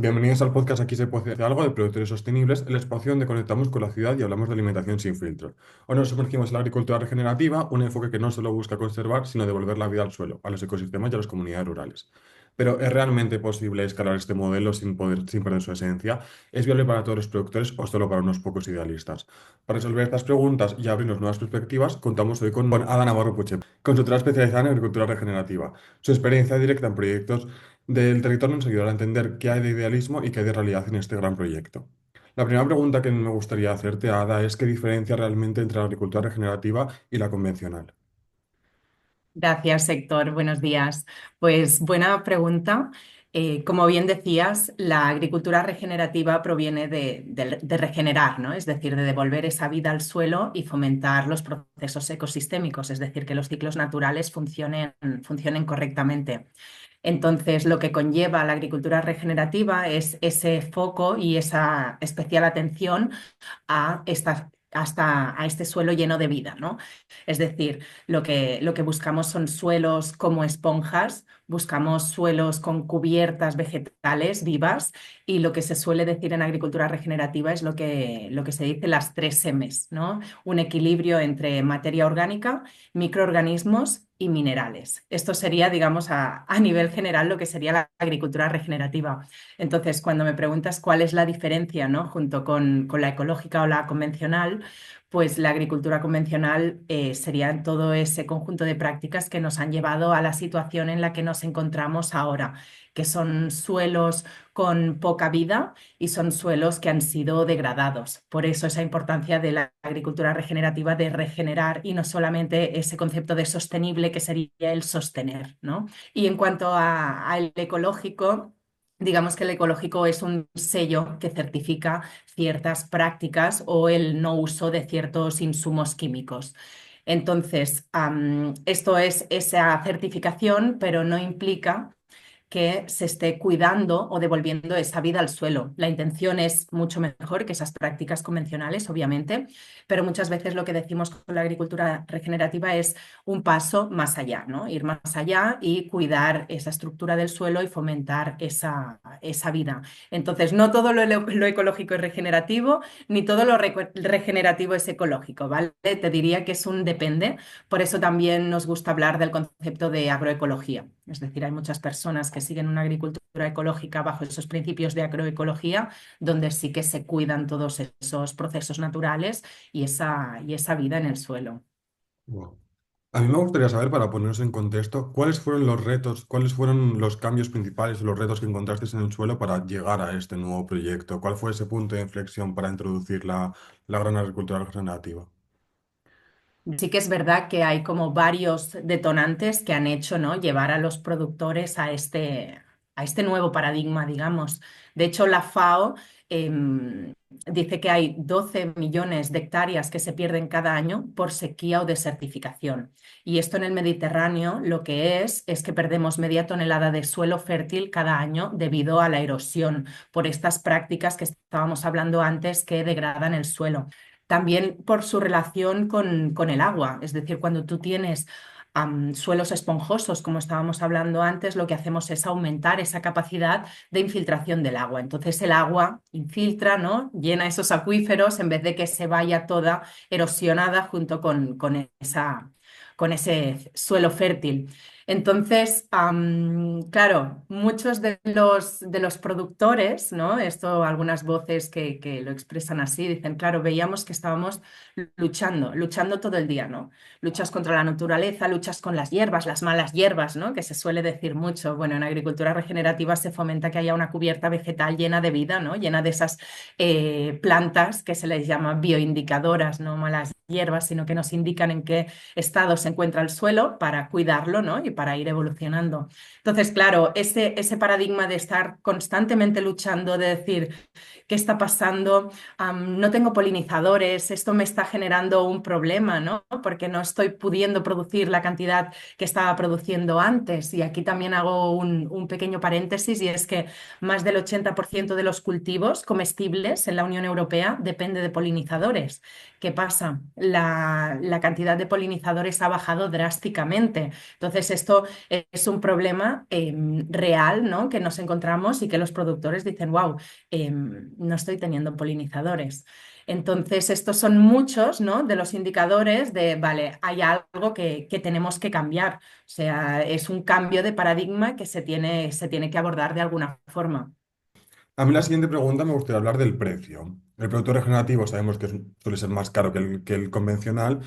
Bienvenidos al podcast Aquí se puede hacer algo de productores sostenibles, el espacio donde conectamos con la ciudad y hablamos de alimentación sin filtros. Hoy nos sumergimos en la agricultura regenerativa, un enfoque que no solo busca conservar, sino devolver la vida al suelo, a los ecosistemas y a las comunidades rurales. Pero ¿es realmente posible escalar este modelo sin perder su esencia? ¿Es viable para todos los productores o solo para unos pocos idealistas? Para resolver estas preguntas y abrirnos nuevas perspectivas, contamos hoy con Ada Navarro Puche, consultora especializada en agricultura regenerativa. Su experiencia directa en proyectos del territorio nos ayudará a entender qué hay de idealismo y qué hay de realidad en este gran proyecto. La primera pregunta que me gustaría hacerte, Ada, es qué diferencia realmente entre la agricultura regenerativa y la convencional. Gracias, Héctor. Buenos días. Pues buena pregunta. Como bien decías, la agricultura regenerativa proviene de regenerar, ¿no? Es decir, de devolver esa vida al suelo y fomentar los procesos ecosistémicos, es decir, que los ciclos naturales funcionen correctamente. Entonces, lo que conlleva la agricultura regenerativa es ese foco y esa especial atención a este suelo lleno de vida, ¿no? Es decir, lo que buscamos son suelos como esponjas, buscamos suelos con cubiertas vegetales vivas y lo que se suele decir en agricultura regenerativa es lo que se dice las tres M's, ¿no? Un equilibrio entre materia orgánica, microorganismos y minerales. Esto sería, digamos, a nivel general lo que sería la agricultura regenerativa. Entonces, cuando me preguntas cuál es la diferencia, ¿no? Junto con la ecológica o la convencional, pues la agricultura convencional sería todo ese conjunto de prácticas que nos han llevado a la situación en la que nos encontramos ahora, que son suelos con poca vida y son suelos que han sido degradados. Por eso esa importancia de la agricultura regenerativa de regenerar y no solamente ese concepto de sostenible que sería el sostener, ¿no? Y en cuanto al ecológico, digamos que el ecológico es un sello que certifica ciertas prácticas o el no uso de ciertos insumos químicos. Entonces, esto es esa certificación, pero no implica que se esté cuidando o devolviendo esa vida al suelo. La intención es mucho mejor que esas prácticas convencionales, obviamente, pero muchas veces lo que decimos con la agricultura regenerativa es un paso más allá, ¿no? Ir más allá y cuidar esa estructura del suelo y fomentar esa vida. Entonces, no todo lo ecológico es regenerativo, ni todo lo regenerativo es ecológico, ¿vale? Te diría que es un depende. Por eso también nos gusta hablar del concepto de agroecología. Es decir, hay muchas personas que siguen una agricultura ecológica bajo esos principios de agroecología, donde sí que se cuidan todos esos procesos naturales y esa vida en el suelo. Wow. A mí me gustaría saber, para ponernos en contexto, cuáles fueron los retos, cuáles fueron los cambios principales o los retos que encontrasteis en el suelo para llegar a este nuevo proyecto. ¿Cuál fue ese punto de inflexión para introducir la gran agricultura regenerativa? Sí que es verdad que hay como varios detonantes que han hecho, ¿no? Llevar a los productores a este nuevo paradigma, digamos. De hecho, la FAO dice que hay 12 millones de hectáreas que se pierden cada año por sequía o desertificación. Y esto en el Mediterráneo lo que es que perdemos media tonelada de suelo fértil cada año debido a la erosión por estas prácticas que estábamos hablando antes que degradan el suelo. También por su relación con el agua, es decir, cuando tú tienes suelos esponjosos, como estábamos hablando antes, lo que hacemos es aumentar esa capacidad de infiltración del agua. Entonces el agua infiltra, ¿no? Llena esos acuíferos en vez de que se vaya toda erosionada junto con ese suelo fértil. Entonces, claro, muchos de los productores, ¿no? Esto, algunas voces que lo expresan así, dicen, claro, veíamos que estábamos luchando todo el día, ¿no? Luchas contra la naturaleza, luchas con las hierbas, las malas hierbas, ¿no? Que se suele decir mucho. Bueno, en agricultura regenerativa se fomenta que haya una cubierta vegetal llena de vida, ¿no? Llena de esas plantas que se les llama bioindicadoras, no malas hierbas, sino que nos indican en qué estado se encuentra el suelo para cuidarlo, ¿no? Y para ir evolucionando. Entonces, claro, ese paradigma de estar constantemente luchando, de decir, ¿qué está pasando? No tengo polinizadores, esto me está generando un problema, ¿no? Porque no estoy pudiendo producir la cantidad que estaba produciendo antes. Y aquí también hago un pequeño paréntesis y es que más del 80% de los cultivos comestibles en la Unión Europea depende de polinizadores. ¿Qué pasa? La cantidad de polinizadores ha bajado drásticamente. Entonces, esto es un problema real, ¿no? Que nos encontramos y que los productores dicen, wow, no estoy teniendo polinizadores. Entonces, estos son muchos, ¿no? De los indicadores de, vale, hay algo que tenemos que cambiar. O sea, es un cambio de paradigma que se tiene que abordar de alguna forma. A mí la siguiente pregunta me gustaría hablar del precio. El producto regenerativo sabemos que suele ser más caro que el convencional.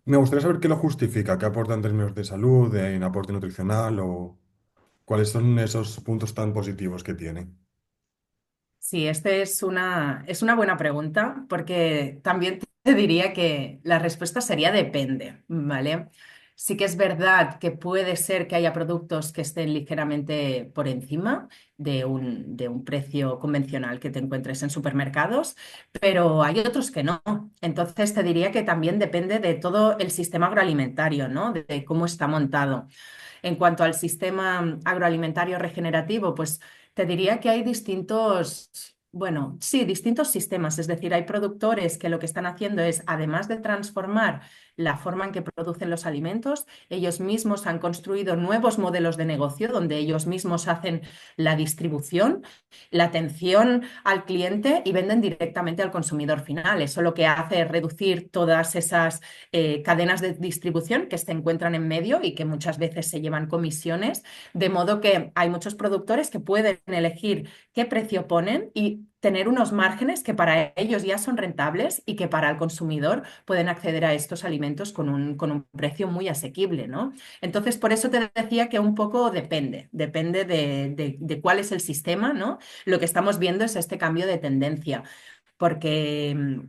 Me gustaría saber qué lo justifica, qué aporta en términos de salud, de en aporte nutricional o cuáles son esos puntos tan positivos que tiene. Sí, es una buena pregunta porque también te diría que la respuesta sería depende, ¿vale? Sí que es verdad que puede ser que haya productos que estén ligeramente por encima de un precio convencional que te encuentres en supermercados, pero hay otros que no. Entonces te diría que también depende de todo el sistema agroalimentario, ¿no? De cómo está montado. En cuanto al sistema agroalimentario regenerativo, pues te diría que hay distintos, bueno, sí, distintos sistemas. Es decir, hay productores que lo que están haciendo es, además de transformar la forma en que producen los alimentos, ellos mismos han construido nuevos modelos de negocio donde ellos mismos hacen la distribución, la atención al cliente y venden directamente al consumidor final. Eso lo que hace es reducir todas esas cadenas de distribución que se encuentran en medio y que muchas veces se llevan comisiones, de modo que hay muchos productores que pueden elegir qué precio ponen y tener unos márgenes que para ellos ya son rentables y que para el consumidor pueden acceder a estos alimentos con un precio muy asequible, ¿no? Entonces, por eso te decía que un poco depende de cuál es el sistema, ¿no? Lo que estamos viendo es este cambio de tendencia, porque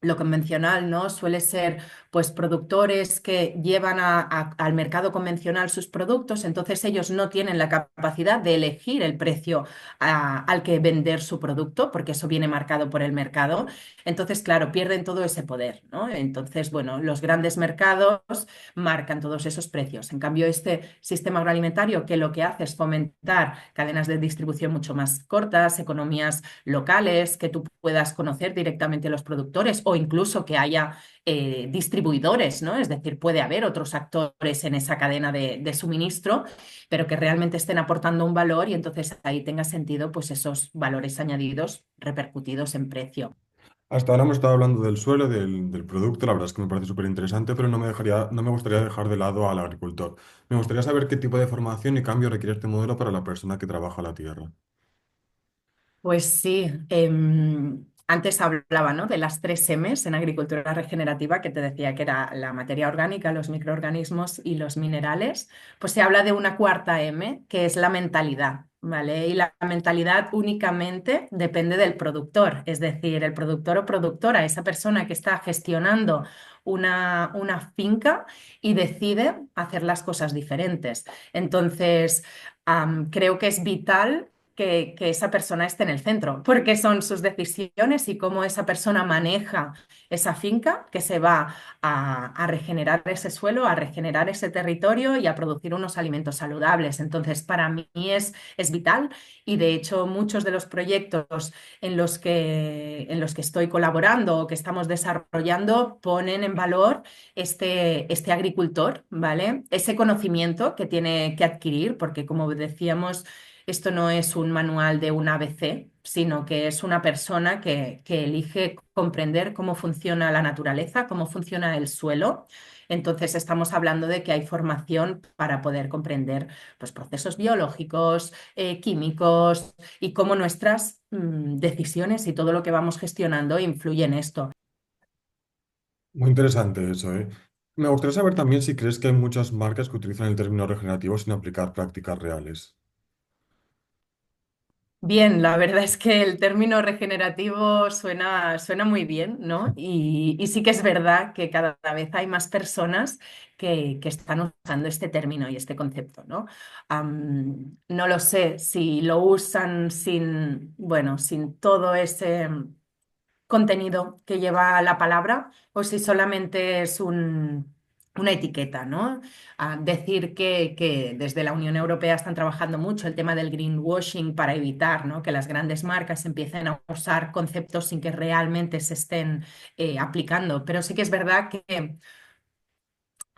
lo convencional, ¿no? Suele ser pues productores que llevan al mercado convencional sus productos, entonces ellos no tienen la capacidad de elegir el precio al que vender su producto, porque eso viene marcado por el mercado. Entonces, claro, pierden todo ese poder, ¿no? Entonces, bueno, los grandes mercados marcan todos esos precios. En cambio, este sistema agroalimentario que lo que hace es fomentar cadenas de distribución mucho más cortas, economías locales, que tú puedas conocer directamente a los productores o incluso que haya distribuidores, ¿no? Es decir, puede haber otros actores en esa cadena de suministro, pero que realmente estén aportando un valor y entonces ahí tenga sentido pues esos valores añadidos repercutidos en precio. Hasta ahora hemos estado hablando del suelo, del producto, la verdad es que me parece súper interesante, pero no me gustaría dejar de lado al agricultor. Me gustaría saber qué tipo de formación y cambio requiere este modelo para la persona que trabaja la tierra. Pues sí, antes hablaba, ¿no? De las tres M's en agricultura regenerativa, que te decía que era la materia orgánica, los microorganismos y los minerales. Pues se habla de una cuarta M, que es la mentalidad, ¿vale? Y la mentalidad únicamente depende del productor, es decir, el productor o productora, esa persona que está gestionando una finca y decide hacer las cosas diferentes. Entonces, creo que es vital que esa persona esté en el centro, porque son sus decisiones y cómo esa persona maneja esa finca que se va a regenerar ese suelo, a regenerar ese territorio y a producir unos alimentos saludables. Entonces, para mí es vital y de hecho muchos de los proyectos en los que estoy colaborando o que estamos desarrollando ponen en valor este agricultor, ¿vale? Ese conocimiento que tiene que adquirir, porque como decíamos, esto no es un manual de un ABC, sino que es una persona que elige comprender cómo funciona la naturaleza, cómo funciona el suelo. Entonces estamos hablando de que hay formación para poder comprender pues, procesos biológicos, químicos y cómo nuestras decisiones y todo lo que vamos gestionando influye en esto. Muy interesante eso, ¿eh? Me gustaría saber también si crees que hay muchas marcas que utilizan el término regenerativo sin aplicar prácticas reales. Bien, la verdad es que el término regenerativo suena muy bien, ¿no? Y sí que es verdad que cada vez hay más personas que están usando este término y este concepto, ¿no? No lo sé si lo usan sin, bueno, sin todo ese contenido que lleva la palabra o si solamente es una etiqueta, ¿no? Decir que desde la Unión Europea están trabajando mucho el tema del greenwashing para evitar, ¿no? Que las grandes marcas empiecen a usar conceptos sin que realmente se estén aplicando. Pero sí que es verdad que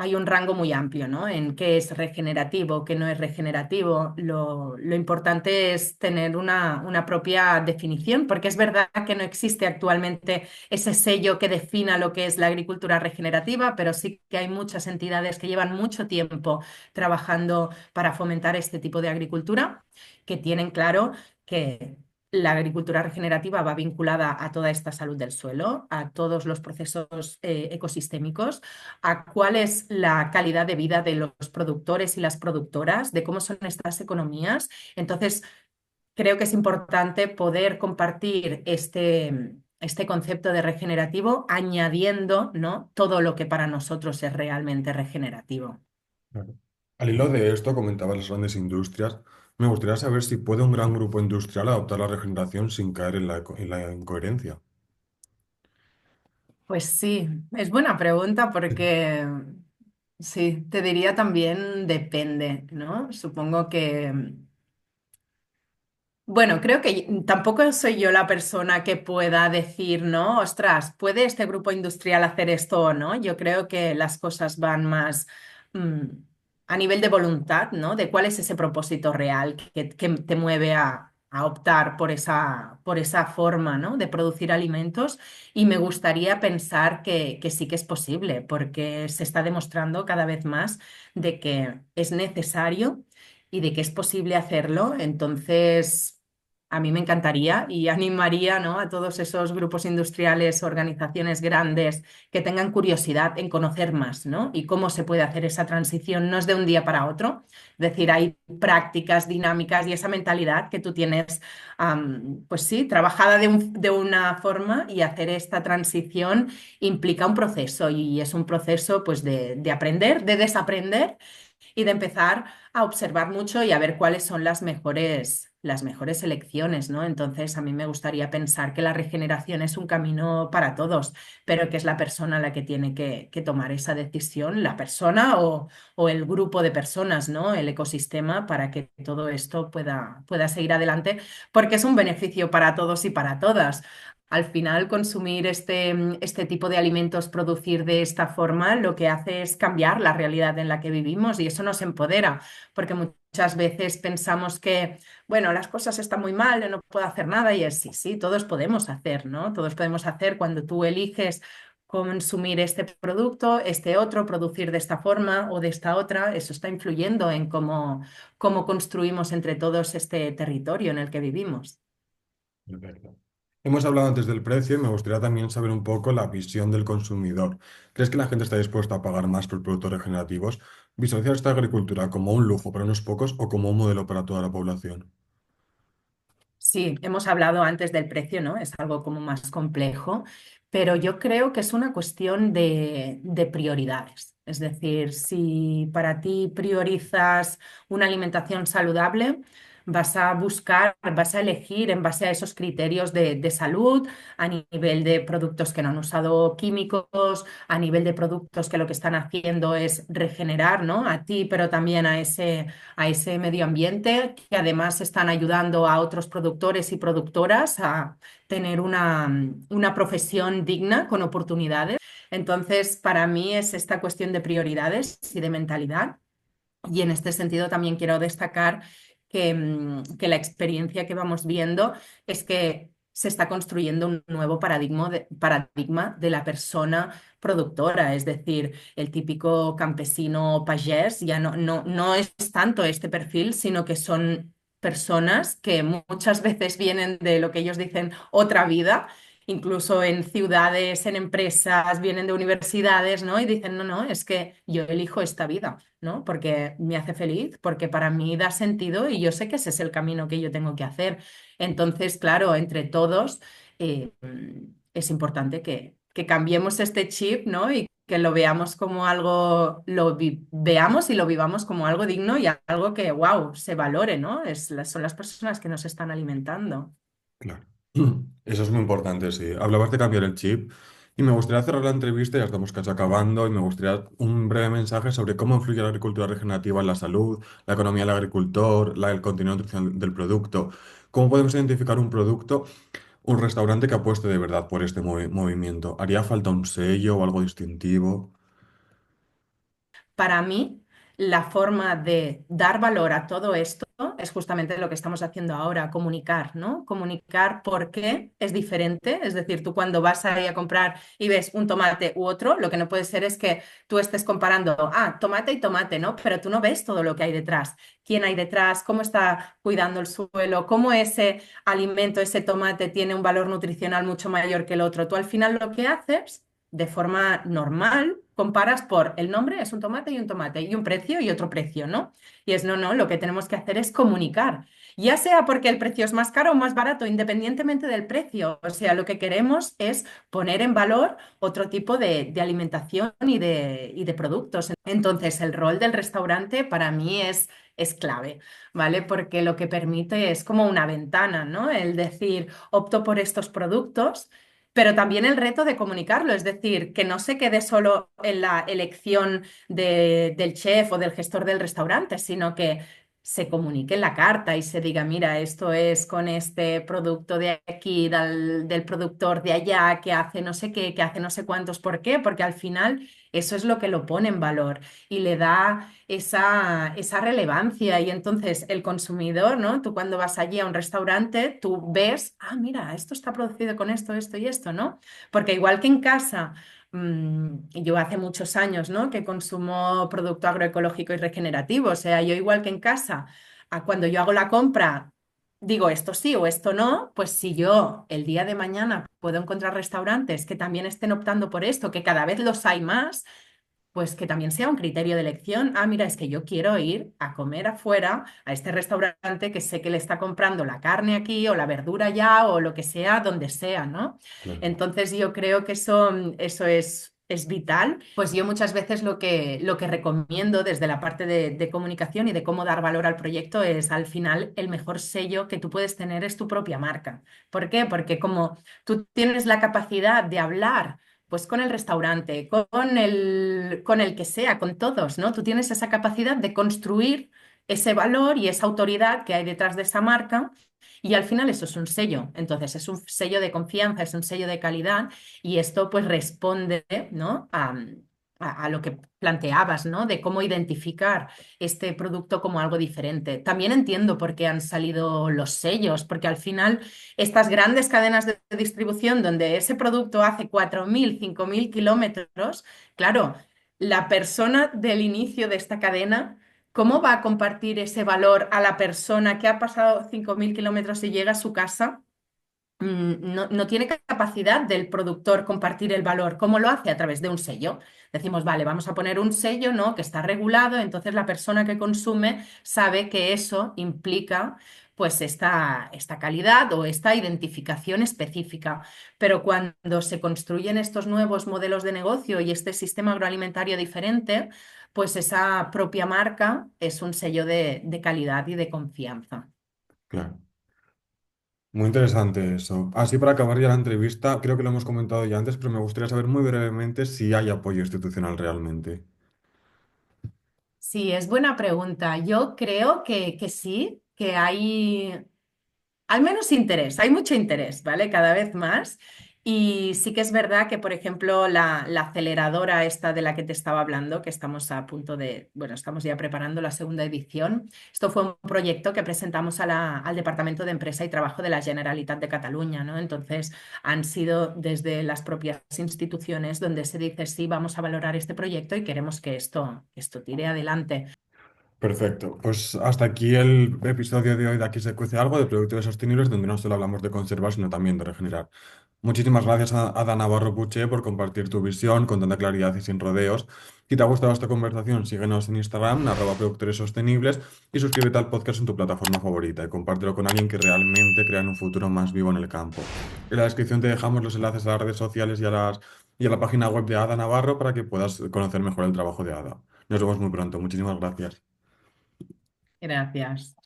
hay un rango muy amplio, ¿no? En qué es regenerativo, qué no es regenerativo. Lo importante es tener una propia definición, porque es verdad que no existe actualmente ese sello que defina lo que es la agricultura regenerativa, pero sí que hay muchas entidades que llevan mucho tiempo trabajando para fomentar este tipo de agricultura, que tienen claro que la agricultura regenerativa va vinculada a toda esta salud del suelo, a todos los procesos ecosistémicos, a cuál es la calidad de vida de los productores y las productoras, de cómo son estas economías. Entonces, creo que es importante poder compartir este concepto de regenerativo añadiendo, ¿no?, todo lo que para nosotros es realmente regenerativo. Claro. Al hilo de esto, comentabas las grandes industrias. Me gustaría saber si puede un gran grupo industrial adoptar la regeneración sin caer en en la incoherencia. Pues sí, es buena pregunta porque sí, te diría también depende, ¿no? Supongo que bueno, creo que tampoco soy yo la persona que pueda decir, ¿no? Ostras, ¿puede este grupo industrial hacer esto o no? Yo creo que las cosas van más mm, a nivel de voluntad, ¿no? De cuál es ese propósito real que te mueve a optar por esa forma, ¿no?, de producir alimentos. Y me gustaría pensar que sí que es posible, porque se está demostrando cada vez más de que es necesario y de que es posible hacerlo. Entonces, a mí me encantaría y animaría, ¿no?, a todos esos grupos industriales, organizaciones grandes que tengan curiosidad en conocer más, ¿no? Y cómo se puede hacer esa transición. No es de un día para otro. Es decir, hay prácticas, dinámicas y esa mentalidad que tú tienes, pues sí, trabajada de una forma, y hacer esta transición implica un proceso, y es un proceso pues de aprender, de desaprender y de empezar a observar mucho y a ver cuáles son las mejores elecciones, ¿no? Entonces, a mí me gustaría pensar que la regeneración es un camino para todos, pero que es la persona la que tiene que tomar esa decisión, la persona o el grupo de personas, ¿no? El ecosistema, para que todo esto pueda seguir adelante, porque es un beneficio para todos y para todas. Al final, consumir este tipo de alimentos, producir de esta forma, lo que hace es cambiar la realidad en la que vivimos, y eso nos empodera, porque muchas veces pensamos que, bueno, las cosas están muy mal, yo no puedo hacer nada, y es sí, sí, todos podemos hacer, ¿no? Todos podemos hacer cuando tú eliges consumir este producto, este otro, producir de esta forma o de esta otra. Eso está influyendo en cómo construimos entre todos este territorio en el que vivimos. Perfecto. Hemos hablado antes del precio y me gustaría también saber un poco la visión del consumidor. ¿Crees que la gente está dispuesta a pagar más por productos regenerativos? ¿Visualizar esta agricultura como un lujo para unos pocos o como un modelo para toda la población? Sí, hemos hablado antes del precio, ¿no? Es algo como más complejo, pero yo creo que es una cuestión de prioridades. Es decir, si para ti priorizas una alimentación saludable, vas a buscar, vas a elegir en base a esos criterios de salud, a nivel de productos que no han usado químicos, a nivel de productos que lo que están haciendo es regenerar, ¿no?, a ti, pero también a ese medio ambiente, que además están ayudando a otros productores y productoras a tener una profesión digna, con oportunidades. Entonces, para mí es esta cuestión de prioridades y de mentalidad. Y en este sentido también quiero destacar que la experiencia que vamos viendo es que se está construyendo un nuevo paradigma de la persona productora. Es decir, el típico campesino pagés ya no es tanto este perfil, sino que son personas que muchas veces vienen de lo que ellos dicen otra vida, incluso en ciudades, en empresas, vienen de universidades, ¿no? Y dicen, no, no, es que yo elijo esta vida, ¿no? Porque me hace feliz, porque para mí da sentido y yo sé que ese es el camino que yo tengo que hacer. Entonces, claro, entre todos eh, es importante que cambiemos este chip, ¿no? Y que lo veamos como algo, veamos y lo vivamos como algo digno y algo que, wow, se valore, ¿no? Son las personas que nos están alimentando. Claro. Eso es muy importante, sí. Hablabas de cambiar el chip y me gustaría cerrar la entrevista, ya estamos casi acabando, y me gustaría un breve mensaje sobre cómo influye la agricultura regenerativa en la salud, la economía del agricultor, el contenido nutricional del producto. ¿Cómo podemos identificar un producto, un restaurante que apueste de verdad por este movimiento? ¿Haría falta un sello o algo distintivo? para mí, la forma de dar valor a todo esto es justamente lo que estamos haciendo ahora, comunicar, ¿no? Comunicar por qué es diferente. Es decir, tú cuando vas ahí a comprar y ves un tomate u otro, lo que no puede ser es que tú estés comparando, tomate y tomate, ¿no? Pero tú no ves todo lo que hay detrás. ¿Quién hay detrás? ¿Cómo está cuidando el suelo? ¿Cómo ese alimento, ese tomate tiene un valor nutricional mucho mayor que el otro? Tú al final lo que haces de forma normal, comparas por el nombre, es un tomate, y un precio y otro precio, ¿no? Y es no, lo que tenemos que hacer es comunicar, ya sea porque el precio es más caro o más barato, independientemente del precio. O sea, lo que queremos es poner en valor otro tipo de alimentación y de productos. Entonces, el rol del restaurante para mí es clave, ¿vale? Porque lo que permite es como una ventana, ¿no? El decir, opto por estos productos, pero también el reto de comunicarlo, es decir, que no se quede solo en la elección del chef o del gestor del restaurante, sino que se comunique en la carta y se diga, mira, esto es con este producto de aquí, del productor de allá, que hace no sé qué, que hace no sé cuántos. ¿Por qué? Porque al final eso es lo que lo pone en valor y le da esa relevancia. Y entonces el consumidor, ¿no? Tú cuando vas allí a un restaurante, tú ves, mira, esto está producido con esto, esto y esto, ¿no? Porque igual que en casa, yo hace muchos años, ¿no? Que consumo producto agroecológico y regenerativo. O sea, yo igual que en casa, cuando yo hago la compra, digo esto sí o esto no, pues si yo el día de mañana puedo encontrar restaurantes que también estén optando por esto, que cada vez los hay más, pues que también sea un criterio de elección. Mira, es que yo quiero ir a comer afuera a este restaurante que sé que le está comprando la carne aquí o la verdura allá o lo que sea, donde sea, ¿no? Claro. Entonces yo creo que eso es vital. Pues yo muchas veces lo que recomiendo desde la parte de comunicación y de cómo dar valor al proyecto es al final el mejor sello que tú puedes tener es tu propia marca. ¿Por qué? Porque como tú tienes la capacidad de hablar pues con el restaurante, con el que sea, con todos, ¿no? Tú tienes esa capacidad de construir ese valor y esa autoridad que hay detrás de esa marca y al final eso es un sello. Entonces es un sello de confianza, es un sello de calidad y esto pues responde, ¿no? a lo que planteabas, ¿no? De cómo identificar este producto como algo diferente. También entiendo por qué han salido los sellos, porque al final estas grandes cadenas de distribución donde ese producto hace 4.000, 5.000 kilómetros, claro, la persona del inicio de esta cadena, ¿cómo va a compartir ese valor a la persona que ha pasado 5.000 kilómetros y llega a su casa? No tiene capacidad del productor compartir el valor. ¿Cómo lo hace? A través de un sello. Decimos, vale, vamos a poner un sello, ¿no? Que está regulado, entonces la persona que consume sabe que eso implica pues esta calidad o esta identificación específica. Pero cuando se construyen estos nuevos modelos de negocio y este sistema agroalimentario diferente, pues esa propia marca es un sello de calidad y de confianza. Claro. Muy interesante eso. Así para acabar ya la entrevista, creo que lo hemos comentado ya antes, pero me gustaría saber muy brevemente si hay apoyo institucional realmente. Sí, es buena pregunta. Yo creo que sí, que hay al menos interés, hay mucho interés, ¿vale? Cada vez más. Y sí que es verdad que, por ejemplo, la aceleradora esta de la que te estaba hablando, que estamos a punto bueno, estamos ya preparando la segunda edición. Esto fue un proyecto que presentamos al Departamento de Empresa y Trabajo de la Generalitat de Cataluña, ¿no? Entonces, han sido desde las propias instituciones donde se dice, sí, vamos a valorar este proyecto y queremos que esto tire adelante. Perfecto. Pues hasta aquí el episodio de hoy de Aquí se cuece algo de productos sostenibles, donde no solo hablamos de conservar, sino también de regenerar. Muchísimas gracias a Ada Navarro Puche por compartir tu visión con tanta claridad y sin rodeos. Si te ha gustado esta conversación, síguenos en Instagram, @productores sostenibles, y suscríbete al podcast en tu plataforma favorita y compártelo con alguien que realmente crea en un futuro más vivo en el campo. En la descripción te dejamos los enlaces a las redes sociales y a la página web de Ada Navarro para que puedas conocer mejor el trabajo de Ada. Nos vemos muy pronto. Muchísimas gracias. Gracias.